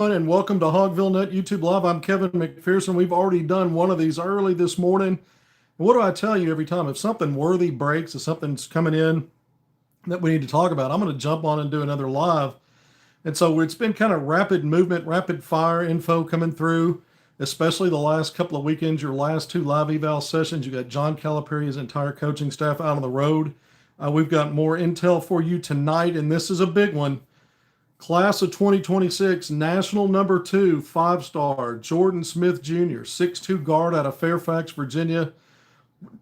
and welcome to HogvilleNET YouTube Live. I'm Kevin McPherson. We've already done one of these early this morning. And what do I tell you every time? If something worthy breaks, if something's coming in that we need to talk about, I'm going to jump on and do another live. And so it's been kind of rapid movement, rapid fire info coming through, especially the last couple of weekends, your last two live eval sessions. You got John Calipari, his entire coaching staff out on the road. We've got more intel for you tonight, and this is a big one. Class of 2026, national number 2, 5-star, Jordan Smith Jr., 6'2" guard out of Fairfax, Virginia.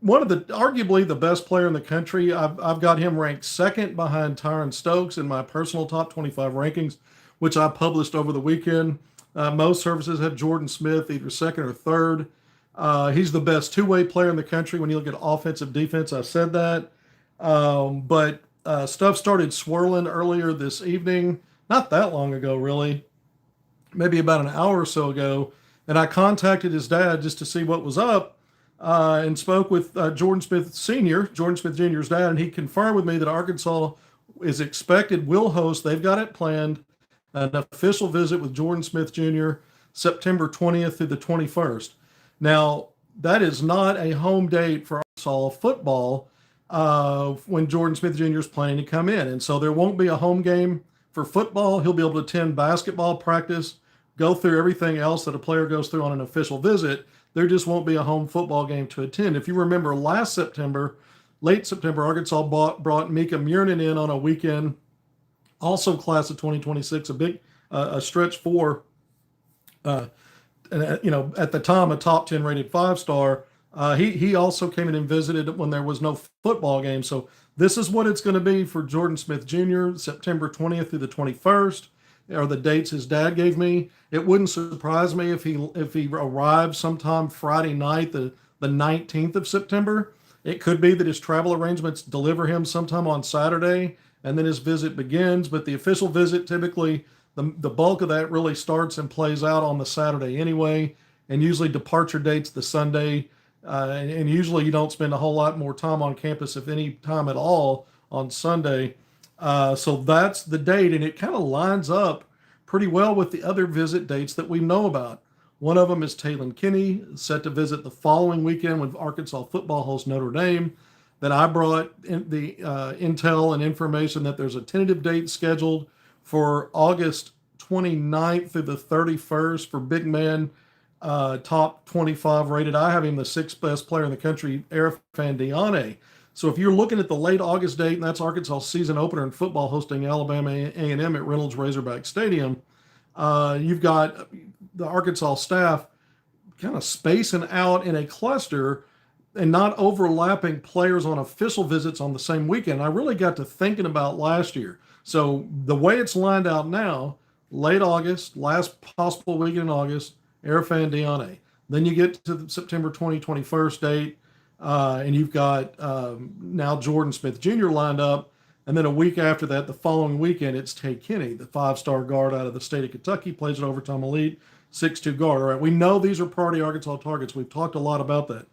One of arguably the best player in the country. I've got him ranked second behind Tyron Stokes in my personal top 25 rankings, which I published over the weekend. Most services have Jordan Smith either second or third. He's the best two-way player in the country when you look at offensive, defense. I said that. But stuff started swirling earlier this evening. Not that long ago, really, maybe about an hour or so ago. And I contacted his dad just to see what was up and spoke with Jordan Smith Sr., Jordan Smith Jr.'s dad, and he confirmed with me that Arkansas is expected, will host, they've got it planned, an official visit with Jordan Smith Jr. September 20th through the 21st. Now, that is not a home date for Arkansas football when Jordan Smith Jr. is planning to come in. And so there won't be a home game for football. He'll be able to attend basketball practice, go through everything else that a player goes through on an official visit. There just won't be a home football game to attend. If you remember last September, late September, Arkansas brought Mika Murnin in on a weekend, also class of 2026, a big stretch four, at the time a top 10 rated 5-star. He also came in and visited when there was no football game. So this is what it's going to be for Jordan Smith Jr., September 20th through the 21st, are the dates his dad gave me. It wouldn't surprise me if he arrived sometime Friday night, the 19th of September. It could be that his travel arrangements deliver him sometime on Saturday, and then his visit begins. But the official visit, typically, the bulk of that really starts and plays out on the Saturday anyway, and usually departure dates the Sunday. And usually you don't spend a whole lot more time on campus, if any time at all, on Sunday. So that's the date, and it kind of lines up pretty well with the other visit dates that we know about. One of them is Taylon Kinney, set to visit the following weekend when Arkansas football hosts Notre Dame. Then I brought in the intel and information that there's a tentative date scheduled for August 29th through the 31st for big man, top 25 rated. I have him the 6th best player in the country, Erfan Diane. So if you're looking at the late August date, and that's Arkansas season opener in football hosting Alabama A&M at Reynolds Razorback Stadium, you've got the Arkansas staff kind of spacing out in a cluster and not overlapping players on official visits on the same weekend. I really got to thinking about last year. So the way it's lined out now, late August, last possible weekend in August, Erfan Diane. Then you get to the September 2021 date, and you've got now Jordan Smith Jr. lined up. And then a week after that, the following weekend, it's Tay Kinney, the 5-star guard out of the state of Kentucky, plays at overtime elite, 6'2" guard. All right, we know these are priority Arkansas targets. We've talked a lot about that.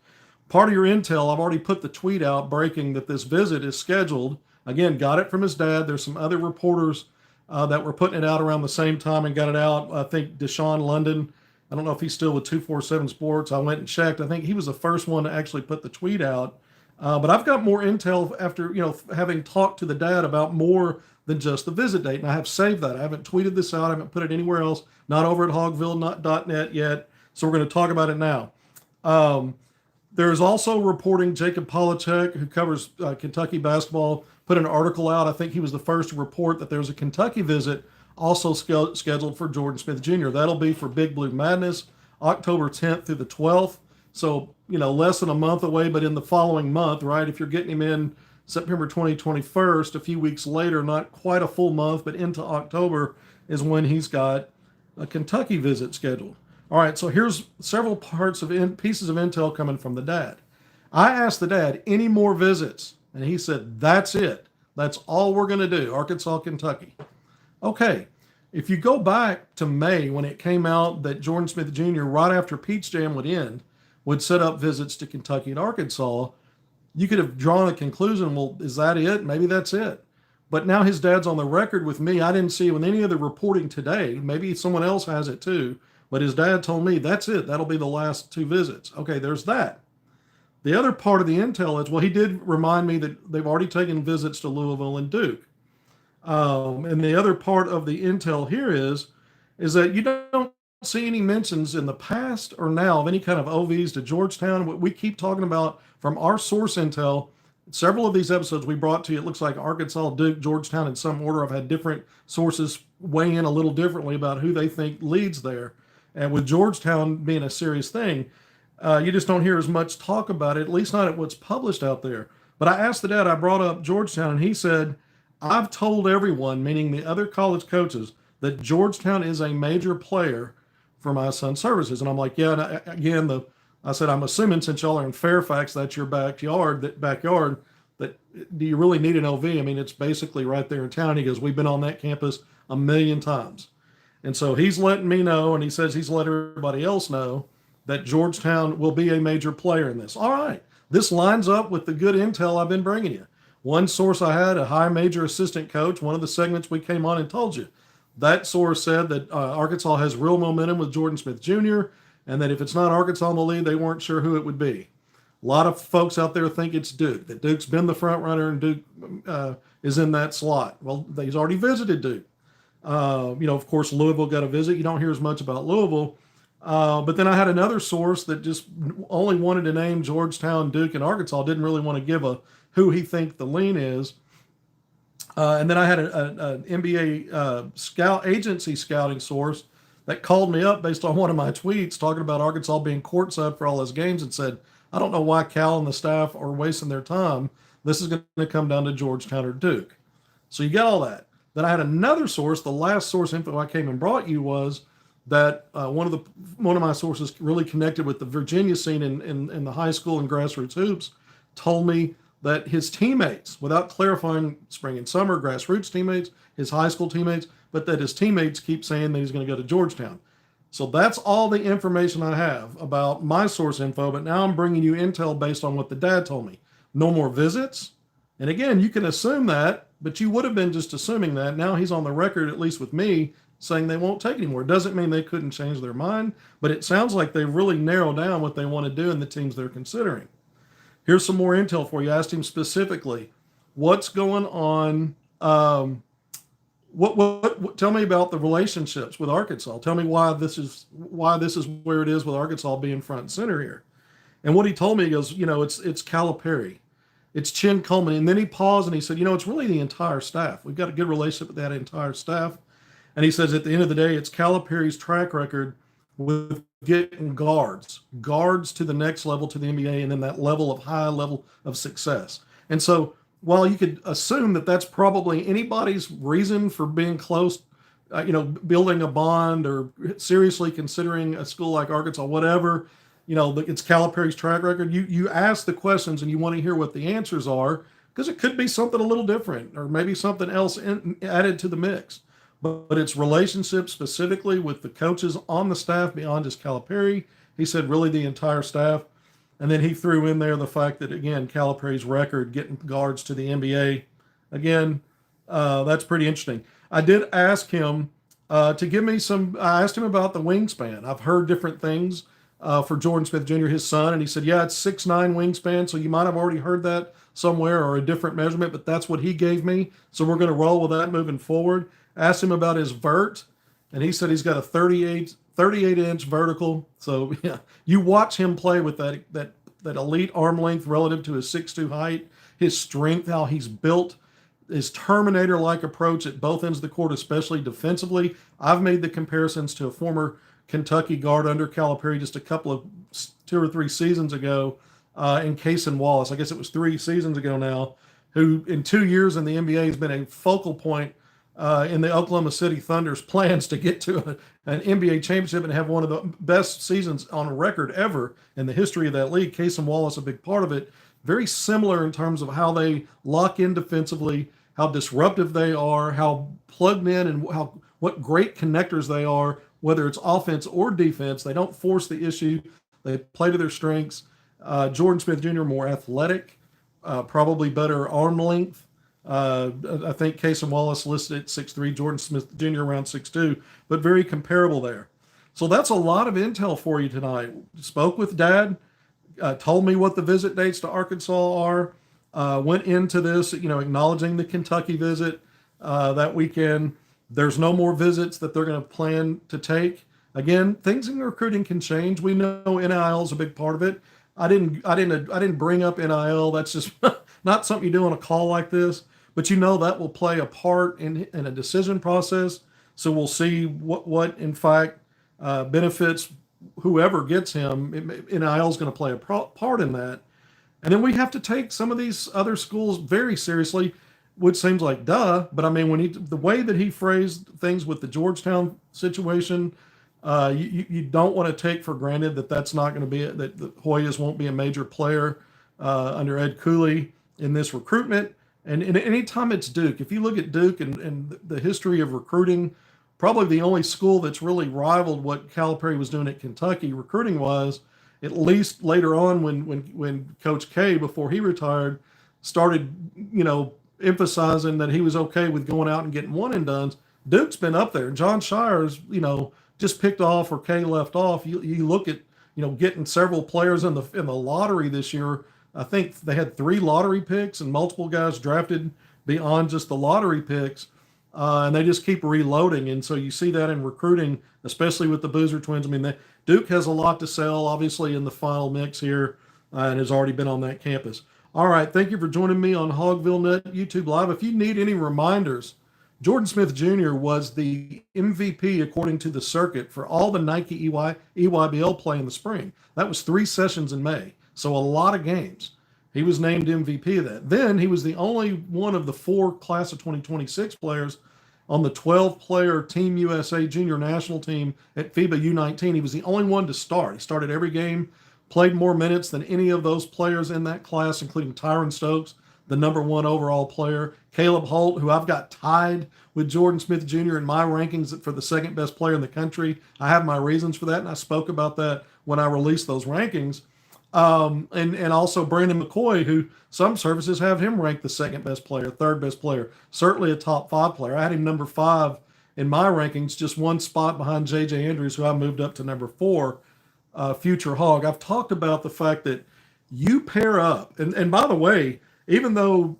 Part of your intel, I've already put the tweet out breaking that this visit is scheduled. Again, got it from his dad. There's some other reporters that were putting it out around the same time and got it out. I think Deshaun London, I don't know if he's still with 247 Sports. I went and checked. I think he was the first one to actually put the tweet out. But I've got more intel after, having talked to the dad about more than just the visit date. And I have saved that. I haven't tweeted this out. I haven't put it anywhere else. Not over at HogvilleNET yet. So we're going to talk about it now. There's also reporting Jacob Polachek, who covers Kentucky basketball, put an article out. I think he was the first to report that there's a Kentucky visit also scheduled for Jordan Smith Jr. That'll be for Big Blue Madness, October 10th through the 12th. So, less than a month away, but in the following month, right? If you're getting him in September 2021, a few weeks later, not quite a full month, but into October is when he's got a Kentucky visit scheduled. All right, so here's several pieces of intel coming from the dad. I asked the dad, any more visits? And he said, that's it. That's all we're going to do, Arkansas, Kentucky. Okay, if you go back to May when it came out that Jordan Smith Jr., right after Peach Jam would end, would set up visits to Kentucky and Arkansas, you could have drawn a conclusion, well, is that it? Maybe that's it. But now his dad's on the record with me. I didn't see it with any of the reporting today. Maybe someone else has it too. But his dad told me that's it. That'll be the last 2 visits. Okay, there's that. The other part of the intel is, well, he did remind me that they've already taken visits to Louisville and Duke. And the other part of the intel here is that you don't see any mentions in the past or now of any kind of OVs to Georgetown. What we keep talking about from our source intel, several of these episodes we brought to you, it looks like Arkansas, Duke, Georgetown in some order. I've had different sources weigh in a little differently about who they think leads there. And with Georgetown being a serious thing, you just don't hear as much talk about it, at least not at what's published out there. But I asked the dad, I brought up Georgetown, and he said, I've told everyone, meaning the other college coaches, that Georgetown is a major player for my son's services. And I'm like, yeah. And again, I said, I'm assuming since y'all are in Fairfax, that's your backyard. That do you really need an OV? I mean, it's basically right there in town. He goes, we've been on that campus a million times. And so he's letting me know, and he says he's let everybody else know that Georgetown will be a major player in this. All right. This lines up with the good intel I've been bringing you. One source I had, a high major assistant coach, one of the segments we came on and told you. That source said that Arkansas has real momentum with Jordan Smith Jr., and that if it's not Arkansas in the lead, they weren't sure who it would be. A lot of folks out there think it's Duke, that Duke's been the front runner and Duke is in that slot. Well, he's already visited Duke. Of course, Louisville got a visit. You don't hear as much about Louisville. But then I had another source that just only wanted to name Georgetown, Duke, and Arkansas, didn't really want to give who he think the lean is. And then I had an NBA scout agency scouting source that called me up based on one of my tweets talking about Arkansas being courtside for all his games and said, I don't know why Cal and the staff are wasting their time. This is going to come down to Georgetown or Duke. So you got all that. Then I had another source. The last source info I came and brought you was that one of my sources really connected with the Virginia scene in the high school and grassroots hoops told me that his teammates, without clarifying spring and summer grassroots teammates, his high school teammates, but that his teammates keep saying that he's going to go to Georgetown. So that's all the information I have about my source info, but now I'm bringing you intel based on what the dad told me. No more visits. And again, you can assume that, but you would have been just assuming that. Now he's on the record, at least with me, saying they won't take anymore. It doesn't mean they couldn't change their mind, but it sounds like they really narrowed down what they want to do and the teams they're considering. Here's some more intel for you. I asked him specifically, what's going on? What tell me about the relationships with Arkansas. Tell me why this is where it is with Arkansas being front and center here. And what he told me, he goes, it's Calipari, it's Chin Coleman. And then he paused and he said, it's really the entire staff. We've got a good relationship with that entire staff. And he says, at the end of the day, it's Calipari's track record with getting guards to the next level, to the NBA, and then that high level of success. And so while you could assume that that's probably anybody's reason for being close, building a bond or seriously considering a school like Arkansas, whatever, it's Calipari's track record. You ask the questions and you want to hear what the answers are, because it could be something a little different or maybe something else added to the mix. But it's relationships specifically with the coaches on the staff beyond just Calipari. He said really the entire staff. And then he threw in there the fact that, again, Calipari's record getting guards to the NBA. Again, that's pretty interesting. I did ask him to give me I asked him about the wingspan. I've heard different things for Jordan Smith Jr., his son, and he said, yeah, it's 6'9" wingspan, so you might have already heard that somewhere or a different measurement, but that's what he gave me. So we're going to roll with that moving forward. Asked him about his vert, and he said he's got a 38-inch vertical. So yeah, you watch him play with that elite arm length relative to his 6'2" height, his strength, how he's built, his Terminator-like approach at both ends of the court, especially defensively. I've made the comparisons to a former Kentucky guard under Calipari just a couple of 2 or 3 seasons ago in Cason Wallace. I guess it was 3 seasons ago now, who in 2 years in the NBA has been a focal point in the Oklahoma City Thunder's plans to get to an NBA championship and have one of the best seasons on record ever in the history of that league. Cason Wallace, a big part of it. Very similar in terms of how they lock in defensively, how disruptive they are, how plugged in, and what great connectors they are, whether it's offense or defense. They don't force the issue. They play to their strengths. Jordan Smith Jr., more athletic, probably better arm length. I think Casey Wallace listed at 6'3", Jordan Smith Jr. around 6'2", but very comparable there. So that's a lot of intel for you tonight. Spoke with Dad, told me what the visit dates to Arkansas are, went into this, acknowledging the Kentucky visit that weekend. There's no more visits that they're going to plan to take. Again, things in recruiting can change. We know NIL is a big part of it. I didn't bring up NIL. That's just not something you do on a call like this. But that will play a part in a decision process. So we'll see what in fact benefits whoever gets him. NIL is going to play a part in that. And then we have to take some of these other schools very seriously, which seems like duh. But I mean, the way that he phrased things with the Georgetown situation, you don't want to take for granted that that's not going to be that the Hoyas won't be a major player under Ed Cooley in this recruitment. And anytime it's Duke, if you look at Duke and the history of recruiting, probably the only school that's really rivaled what Calipari was doing at Kentucky recruiting wise, at least later on when Coach K, before he retired, started, emphasizing that he was okay with going out and getting one and dones. Duke's been up there. John Shire's, just picked off or K left off. You look at, getting several players in the lottery this year. I think they had 3 lottery picks and multiple guys drafted beyond just the lottery picks. And they just keep reloading. And so you see that in recruiting, especially with the Boozer twins. I mean, Duke has a lot to sell, obviously, in the final mix here, and has already been on that campus. All right. Thank you for joining me on HogvilleNET YouTube Live. If you need any reminders, Jordan Smith Jr. was the MVP, according to the circuit, for all the Nike EYBL play in the spring. That was 3 sessions in May. So a lot of games. He was named MVP of that. Then he was the only one of the 4 class of 2026 players on the 12-player Team USA junior national team at FIBA U19. He was the only one to start. He started every game, played more minutes than any of those players in that class, including Tyron Stokes, the number 1 overall player, Caleb Holt, who I've got tied with Jordan Smith Jr. in my rankings for the second best player in the country. I have my reasons for that, and I spoke about that when I released those rankings. And also Brandon McCoy, who some services have him ranked the second best player, third best player, certainly a top 5 player. I had him number 5 in my rankings, just 1 spot behind J.J. Andrews, who I moved up to number 4, future Hog. I've talked about the fact that you pair up, and by the way, even though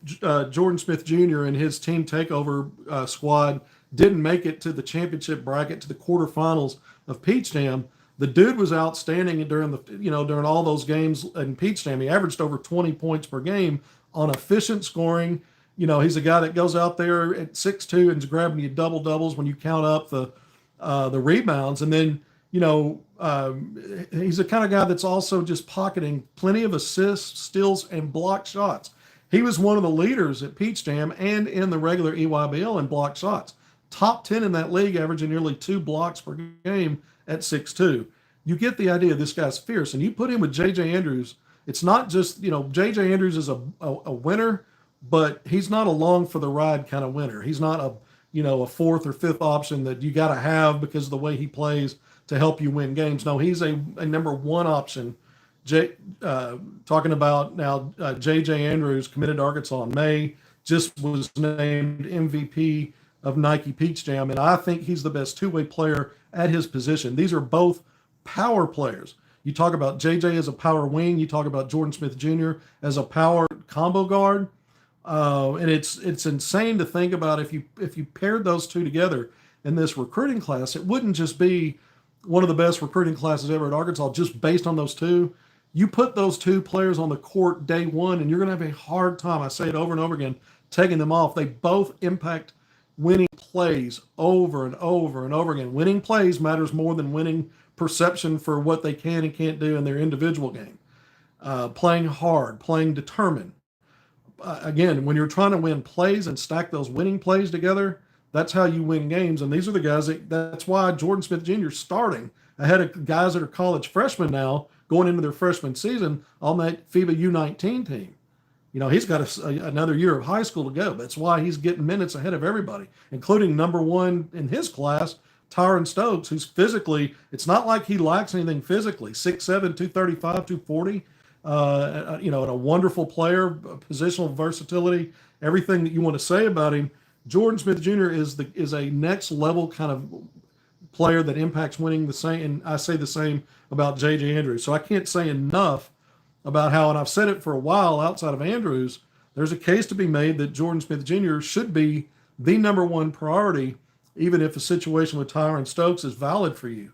Jordan Smith Jr. and his team takeover squad didn't make it to the championship bracket, to the quarterfinals of Peach Jam, the dude was outstanding during all those games in Peach Jam. He averaged over 20 points per game on efficient scoring. He's a guy that goes out there at 6'2" and is grabbing you double doubles when you count up the rebounds. And then, he's the kind of guy that's also just pocketing plenty of assists, steals, and block shots. He was one of the leaders at Peach Jam and in the regular EYBL in block shots. Top 10 in that league, averaging nearly 2 blocks per game at 6'2". You get the idea. This guy's fierce. And you put him with J.J. Andrews, it's not just, J.J. Andrews is a winner, but he's not a long for the ride kind of winner. He's not a 4th or 5th option that you got to have because of the way he plays to help you win games. No, he's a number 1 option. Talking about now, J.J. Andrews committed to Arkansas in May, just was named MVP of Nike Peach Jam, and I think he's the best 2-way player at his position. These are both power players. You talk about J.J. as a power wing, you talk about Jordan Smith Jr. as a power combo guard, and it's insane to think about if you paired those two together in this recruiting class, it wouldn't just be one of the best recruiting classes ever at Arkansas just based on those two. You put those 2 players on the court day 1, and you're going to have a hard time, I say it over and over again, taking them off. They both impact winning plays over and over and over again. Winning plays matters more than winning perception for what they can and can't do in their individual game. Playing hard, playing determined. Again, when you're trying to win plays and stack those winning plays together, that's how you win games. And these are the guys that's why Jordan Smith Jr. is starting ahead of guys that are college freshmen now going into their freshman season on that FIBA U19 team. He's got another year of high school to go. That's why he's getting minutes ahead of everybody, including number 1 in his class, Tyron Stokes, who's physically, it's not like he lacks anything physically. 6'7", 235, 240, and a wonderful player, positional versatility, everything that you want to say about him. Jordan Smith Jr. is a next level kind of player that impacts winning the same. And I say the same about JJ Andrews. So I can't say enough about how, and I've said it for a while outside of Andrews, there's a case to be made that Jordan Smith Jr. should be the number one priority, even if a situation with Tyron Stokes is valid for you.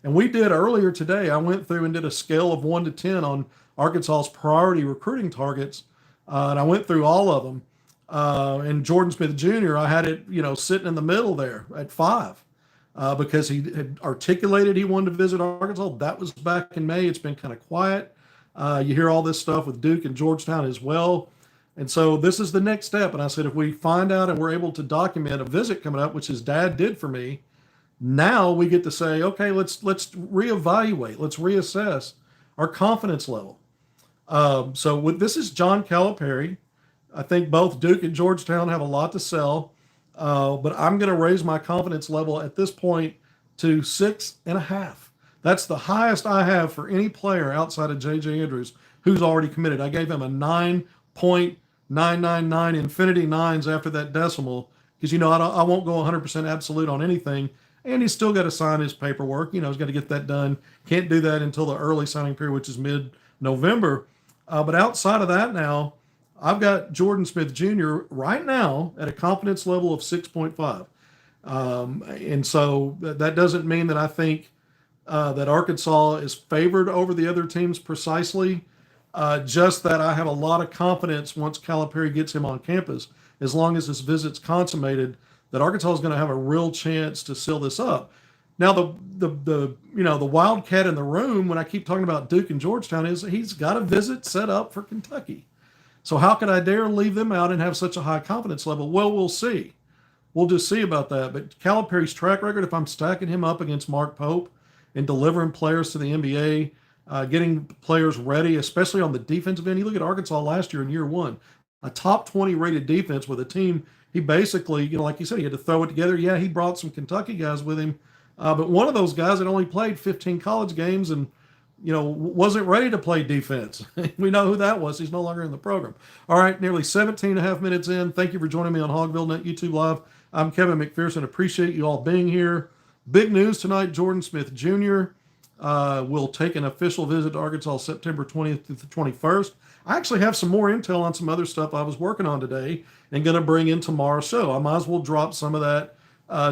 And we did earlier today, I went through and did a scale of 1 to 10 on Arkansas's priority recruiting targets, and I went through all of them. And Jordan Smith Jr., I had it, sitting in the middle there at 5. Because he had articulated he wanted to visit Arkansas. That was back in May. It's been kind of quiet. You hear all this stuff with Duke and Georgetown as well. And so this is the next step. And I said, if we find out and we're able to document a visit coming up, which his dad did for me, now we get to say, okay, let's reevaluate, let's reassess our confidence level. This is John Calipari. I think both Duke and Georgetown have a lot to sell. But I'm going to raise my confidence level at this point to 6.5. That's the highest I have for any player outside of JJ Andrews who's already committed. I gave him a 9.999 infinity nines after that decimal because, I won't go 100% absolute on anything. And he's still got to sign his paperwork. He's got to get that done. Can't do that until the early signing period, which is mid-November. But outside of that now, I've got Jordan Smith Jr. right now at a confidence level of 6.5. And so that doesn't mean that I think that Arkansas is favored over the other teams precisely. Just that I have a lot of confidence once Calipari gets him on campus, as long as this visit's consummated, that Arkansas is going to have a real chance to seal this up. Now, the wildcat in the room, when I keep talking about Duke and Georgetown, is he's got a visit set up for Kentucky. So how could I dare leave them out and have such a high confidence level? Well, we'll see. We'll just see about that. But Calipari's track record, if I'm stacking him up against Mark Pope and delivering players to the NBA, getting players ready, especially on the defensive end. You look at Arkansas last year in year one, a top 20 rated defense with a team. He basically, like you said, he had to throw it together. Yeah, he brought some Kentucky guys with him. But one of those guys had only played 15 college games and wasn't ready to play defense. We know who that was. He's no longer in the program. All right, nearly 17 and a half minutes in. Thank you for joining me on HogvilleNET YouTube Live. I'm Kevin McPherson. Appreciate you all being here. Big news tonight, Jordan Smith Jr. Will take an official visit to Arkansas September 20th to the 21st. I actually have some more intel on some other stuff I was working on today and going to bring in tomorrow's show. I might as well drop some of that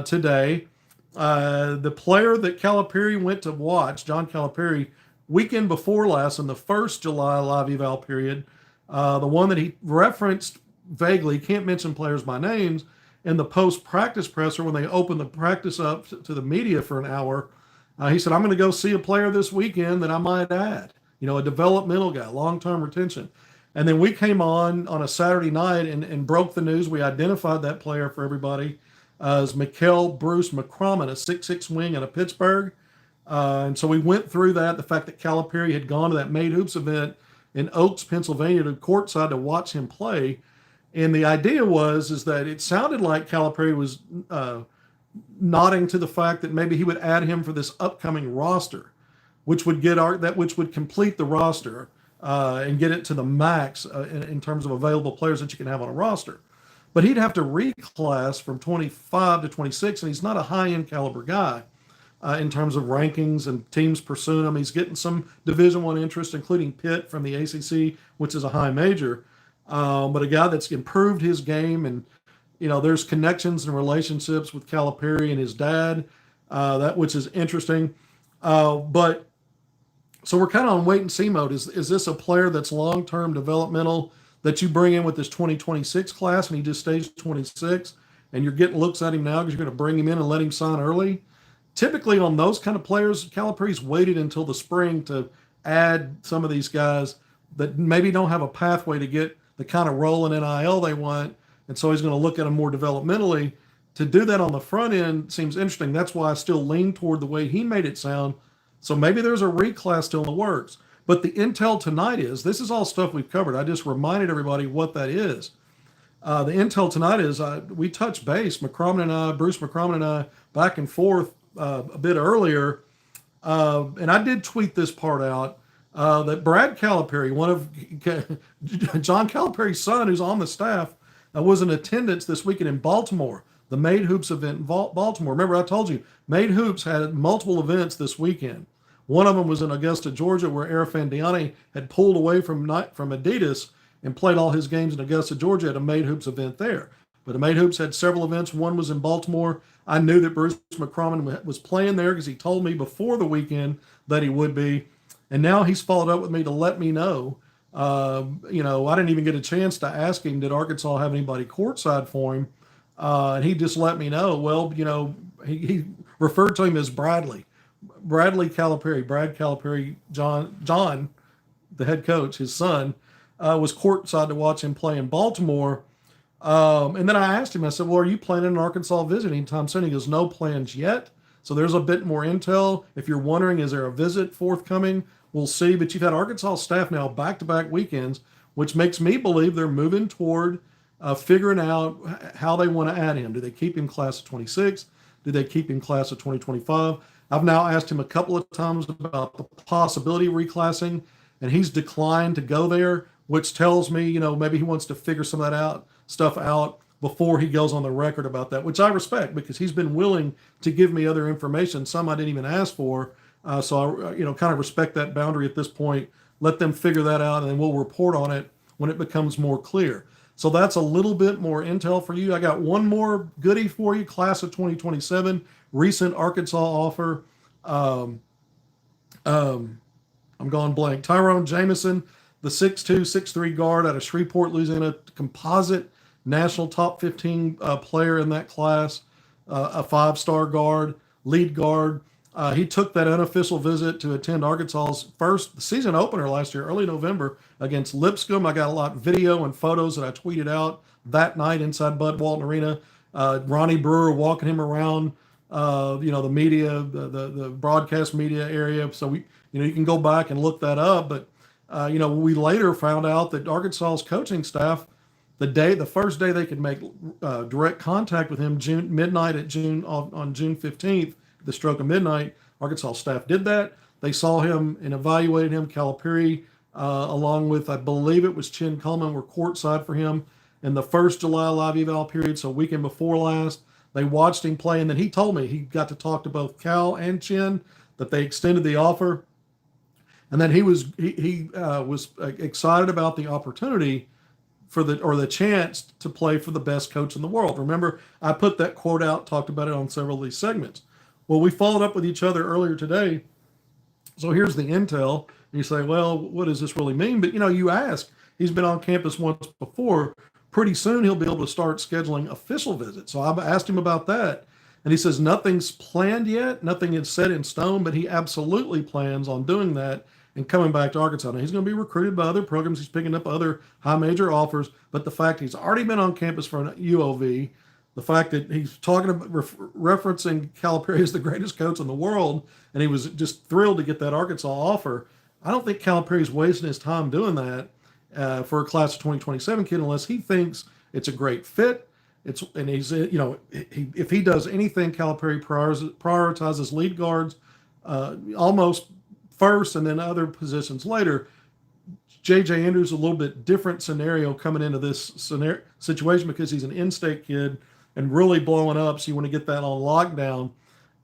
today. The player that Calipari went to watch, John Calipari, weekend before last in the first July live eval period, the one that he referenced vaguely, can't mention players by names, in the post-practice presser when they opened the practice up to the media for an hour, he said, I'm going to go see a player this weekend that I might add, a developmental guy, long-term retention. And then we came on a Saturday night and broke the news. We identified that player for everybody as Mikel Bruce McCrommon, a 6'6" wing out of Pittsburgh. And so we went through that, the fact that Calipari had gone to that Made Hoops event in Oaks, Pennsylvania, to courtside to watch him play. And the idea is that it sounded like Calipari was nodding to the fact that maybe he would add him for this upcoming roster, which would complete the roster and get it to the max in terms of available players that you can have on a roster. But he'd have to reclass from 25 to 26, and he's not a high-end caliber guy. In terms of rankings and teams pursuing him. He's getting some Division I interest, including Pitt from the ACC, which is a high major. But a guy that's improved his game, and there's connections and relationships with Calipari and his dad, which is interesting. But so we're kind of on wait and see mode. Is this a player that's long-term developmental that you bring in with this 2026 class, and he just stays 26, and you're getting looks at him now because you're going to bring him in and let him sign early? Typically on those kind of players, Calipari's waited until the spring to add some of these guys that maybe don't have a pathway to get the kind of role in NIL they want. And so he's going to look at them more developmentally. To do that on the front end seems interesting. That's why I still lean toward the way he made it sound. So maybe there's a reclass still in the works. But the intel tonight this is all stuff we've covered. I just reminded everybody what that is. The intel tonight is we touched base, Bruce McCrommon and I, back and forth a bit earlier, and I did tweet this part out, that Brad Calipari, one of John Calipari's son who's on the staff, was in attendance this weekend in Baltimore, the Made Hoops event in Baltimore. Remember, I told you, Made Hoops had multiple events this weekend. One of them was in Augusta, Georgia, where Erfan Diani had pulled away from Adidas and played all his games in Augusta, Georgia at a Made Hoops event there. But the Made Hoops had several events. One was in Baltimore. I knew that Bruce McCrommon was playing there because he told me before the weekend that he would be. And now he's followed up with me to let me know. I didn't even get a chance to ask him, did Arkansas have anybody courtside for him? And he just let me know. Well, he referred to him as Bradley Calipari. Brad Calipari, John, the head coach, his son, was courtside to watch him play in Baltimore. And then I asked him, I said, well, are you planning an Arkansas visit anytime soon? He goes, no plans yet. So there's a bit more intel. If you're wondering, is there a visit forthcoming? We'll see. But you've had Arkansas staff now back-to-back weekends, which makes me believe they're moving toward figuring out how they want to add him. Do they keep him class of 26? Do they keep him class of 2025? I've now asked him a couple of times about the possibility of reclassing, and he's declined to go there, which tells me, maybe he wants to figure some of that stuff out before he goes on the record about that, which I respect because he's been willing to give me other information, some I didn't even ask for. So I, kind of respect that boundary at this point. Let them figure that out, and then we'll report on it when it becomes more clear. So that's a little bit more intel for you. I got one more goodie for you, class of 2027, recent Arkansas offer. I'm going blank. Tyrone Jamison, the 6'2", 6'3" guard out of Shreveport, Louisiana, composite national top 15 player in that class, a 5-star guard, lead guard. He took that unofficial visit to attend Arkansas's first season opener last year, early November, against Lipscomb. I got a lot of video and photos that I tweeted out that night inside Bud Walton Arena. Ronnie Brewer walking him around, the media, the broadcast media area. So you can go back and look that up. But we later found out that Arkansas's coaching staff, the first day they could make direct contact with him, on June 15th, the stroke of midnight, Arkansas staff did that. They saw him and evaluated him. Calipari, along with, I believe it was Chin Coleman, were courtside for him in the first July live eval period, so weekend before last. They watched him play, and then he told me he got to talk to both Cal and Chin, that they extended the offer, and then he was excited about the opportunity the chance to play for the best coach in the world. Remember, I put that quote out, talked about it on several of these segments. Well, we followed up with each other earlier today. So here's the intel. And you say, well, what does this really mean? But, you ask, he's been on campus once before. Pretty soon he'll be able to start scheduling official visits. So I asked him about that. And he says nothing's planned yet. Nothing is set in stone, but he absolutely plans on doing that and coming back to Arkansas. Now, he's going to be recruited by other programs. He's picking up other high major offers. But the fact he's already been on campus for an UOV, the fact that he's talking about referencing Calipari as the greatest coach in the world, and he was just thrilled to get that Arkansas offer. I don't think Calipari's wasting his time doing that for a class of 2027 kid unless he thinks it's a great fit. If he does anything, Calipari prioritizes lead guards almost first and then other positions later. J.J. Andrews a little bit different scenario coming into this situation because he's an in-state kid and really blowing up, so you want to get that on lockdown.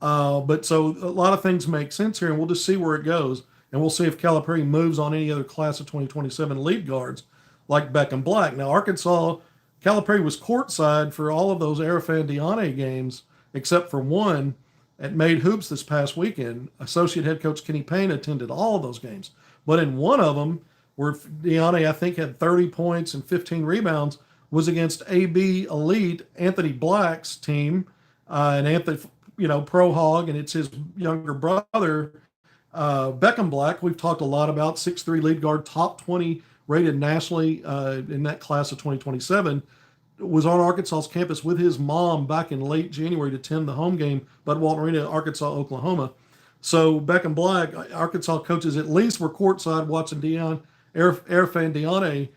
But so a lot of things make sense here, and we'll just see where it goes. And we'll see if Calipari moves on any other class of 2027 lead guards like Beckham Black. Now, Arkansas, Calipari was courtside for all of those Erfan Diani games except for one at Made Hoops this past weekend. Associate head coach Kenny Payne attended all of those games. But in one of them, where Diani, I think, had 30 points and 15 rebounds, was against AB Elite, Anthony Black's team, and Anthony, Pro Hog, and it's his younger brother, Beckham Black. We've talked a lot about 6'3" lead guard, top 20 rated nationally in that class of 2027, was on Arkansas's campus with his mom back in late January to attend the home game, Bud Walton Arena, Arkansas, Oklahoma. So Beckham Black, Arkansas coaches at least were courtside watching Erfan Diani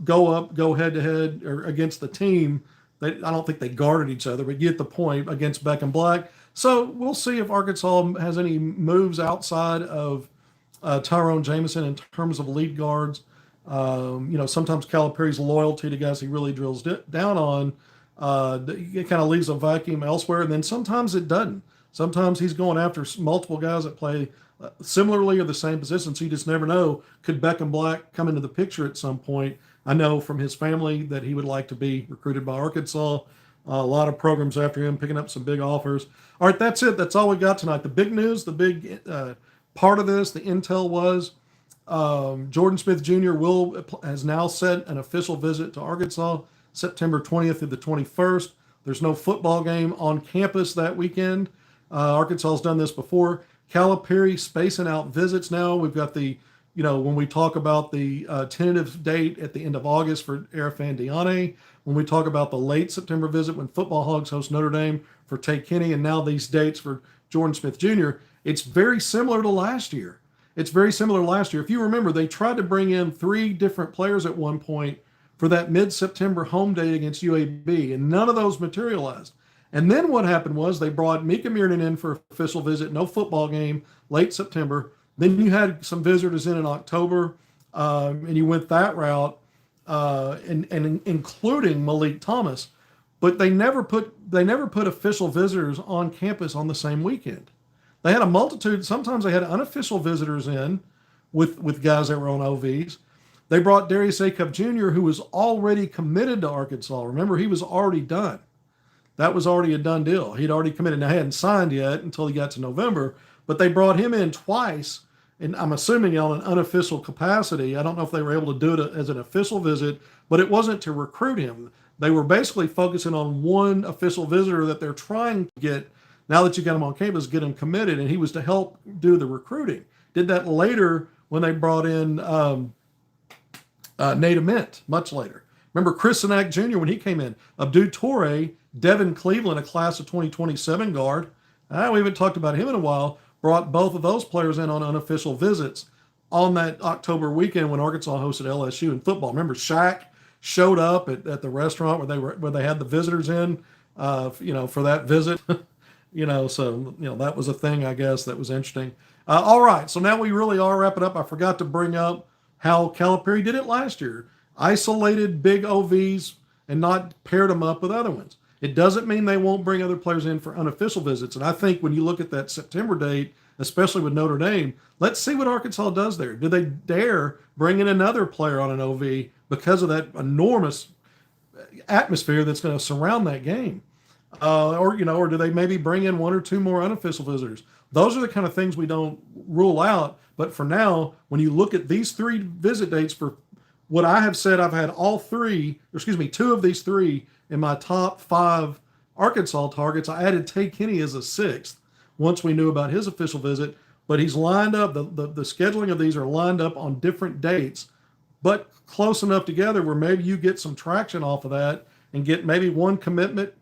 go head-to-head or against the team. I don't think they guarded each other, but get the point, against Beckham Black. So we'll see if Arkansas has any moves outside of Tyrone Jamison in terms of lead guards. Sometimes Calipari's loyalty to guys he really drills down on, it kind of leaves a vacuum elsewhere. And then sometimes it doesn't. Sometimes he's going after multiple guys that play similarly or the same position. So you just never know. Could Beckham Black come into the picture at some point? I know from his family that he would like to be recruited by Arkansas. A lot of programs after him, picking up some big offers. All right, that's it. That's all we got tonight. The big news, the big part of this, the intel was Jordan Smith Jr. has now set an official visit to Arkansas, September 20th through the 21st. There's no football game on campus that weekend. Arkansas has done this before. Calipari spacing out visits now. We've got when we talk about the tentative date at the end of August for Arafan Diane, when we talk about the late September visit when Football Hogs host Notre Dame for Tate Kenny, and now these dates for Jordan Smith Jr., it's very similar to last year. If you remember, they tried to bring in 3 different players at one point for that mid-September home date against UAB, and none of those materialized. And then what happened was they brought Mika Miernan in for official visit, no football game, late September. Then you had some visitors in October, and you went that route, and including Malik Thomas. But they never put official visitors on campus on the same weekend. They had a multitude. Sometimes they had unofficial visitors in with guys that were on OVs. They brought Darius Acup Jr., who was already committed to Arkansas. Remember, he was already done. That was already a done deal. He'd already committed. Now, he hadn't signed yet until he got to November, but they brought him in twice, and I'm assuming on an unofficial capacity. I don't know if they were able to do it as an official visit, but it wasn't to recruit him. They were basically focusing on one official visitor that they're trying to get, now that you got him on campus, get him committed, and he was to help do the recruiting. Did that later when they brought in Nate Ament, much later. Remember Chris Sinak Jr. when he came in. Abdou Toure, Devin Cleveland, a class of 2027 guard. We haven't talked about him in a while. Brought both of those players in on unofficial visits on that October weekend when Arkansas hosted LSU in football. Remember Shaq showed up at the restaurant where they had the visitors in, for that visit. That was a thing, I guess, that was interesting. All right, so now we really are wrapping up. I forgot to bring up how Calipari did it last year. Isolated big OVs and not paired them up with other ones. It doesn't mean they won't bring other players in for unofficial visits. And I think when you look at that September date, especially with Notre Dame, let's see what Arkansas does there. Do they dare bring in another player on an OV because of that enormous atmosphere that's going to surround that game? Or do they maybe bring in 1 or 2 more unofficial visitors? Those are the kind of things we don't rule out. But for now, when you look at these 3 visit dates for what I have said, I've had 2 of these 3 in my top 5 Arkansas targets. I added Tate Kenny as a 6th once we knew about his official visit, but he's lined up. The scheduling of these are lined up on different dates, but close enough together where maybe you get some traction off of that and get maybe one commitment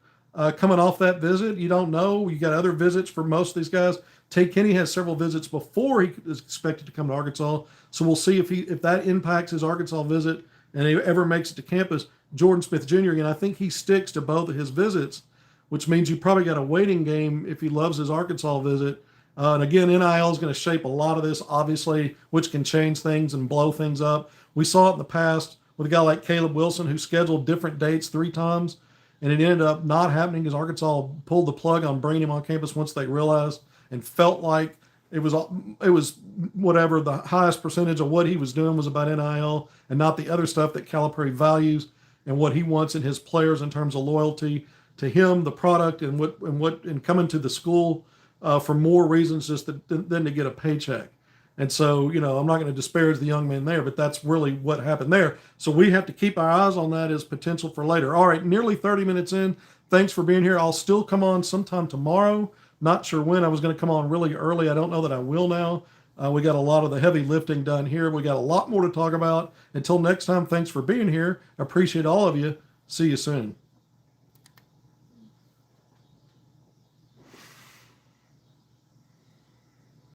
coming off that visit. You don't know. You got other visits for most of these guys. Tate Kenny has several visits before he is expected to come to Arkansas. So we'll see if that impacts his Arkansas visit and he ever makes it to campus. Jordan Smith Jr., and I think he sticks to both of his visits, which means you probably got a waiting game if he loves his Arkansas visit. And again, NIL is going to shape a lot of this, obviously, which can change things and blow things up. We saw it in the past with a guy like Caleb Wilson who scheduled different dates 3 times, and it ended up not happening because Arkansas pulled the plug on bringing him on campus once they realized and felt like it was whatever the highest percentage of what he was doing was about NIL and not the other stuff that Calipari values and what he wants in his players in terms of loyalty to him, the product, and coming to the school for more reasons just than to get a paycheck. And so, I'm not going to disparage the young man there, but that's really what happened there. So we have to keep our eyes on that as potential for later. All right, nearly 30 minutes in. Thanks for being here. I'll still come on sometime tomorrow. Not sure when. I was going to come on really early. I don't know that I will now. We got a lot of the heavy lifting done here. We got a lot more to talk about. Until next time, thanks for being here. I appreciate all of you. See you soon.